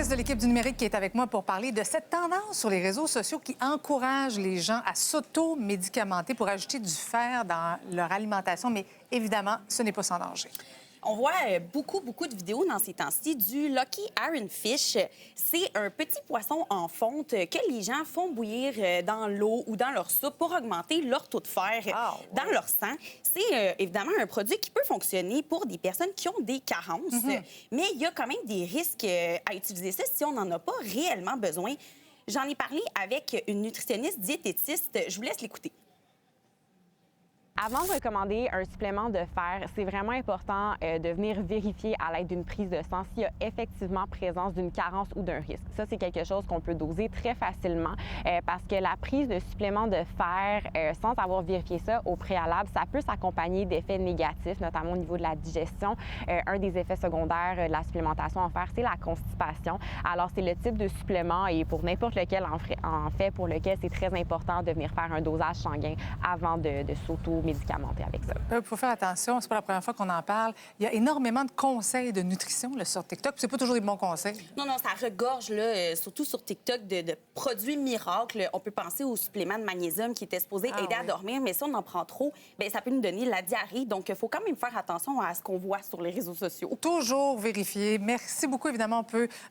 Chris de l'équipe du numérique qui est avec moi pour parler de cette tendance sur les réseaux sociaux qui encourage les gens à s'auto-médicamenter pour ajouter du fer dans leur alimentation. Mais évidemment, ce n'est pas sans danger. On voit beaucoup de vidéos dans ces temps-ci du Lucky Ironfish. C'est un petit poisson en fonte que les gens font bouillir dans l'eau ou dans leur soupe pour augmenter leur taux de fer dans leur sang. C'est évidemment un produit qui peut fonctionner pour des personnes qui ont des carences, mais il y a quand même des risques à utiliser ça si on n'en a pas réellement besoin. J'en ai parlé avec une nutritionniste diététiste. Je vous laisse l'écouter. Avant de recommander un supplément de fer, c'est vraiment important de venir vérifier à l'aide d'une prise de sang s'il y a effectivement présence d'une carence ou d'un risque. Ça, c'est quelque chose qu'on peut doser très facilement parce que la prise de supplément de fer, sans avoir vérifié ça au préalable, ça peut s'accompagner d'effets négatifs, notamment au niveau de la digestion. Un des effets secondaires de la supplémentation en fer, c'est la constipation. Alors, c'est le type de supplément et pour n'importe lequel, en fait, pour lequel c'est très important de venir faire un dosage sanguin avant de s'auto-médicamenter avec ça. Il faut faire attention, c'est pas la première fois qu'on en parle. Il y a énormément de conseils de nutrition là, sur TikTok. C'est pas toujours des bons conseils. Non, ça regorge, là, surtout sur TikTok, de produits miracles. On peut penser au supplément de magnésium qui était supposé aider à dormir, mais si on en prend trop, bien, ça peut nous donner la diarrhée. Donc, il faut quand même faire attention à ce qu'on voit sur les réseaux sociaux. Toujours vérifier. Merci beaucoup. Évidemment, on peut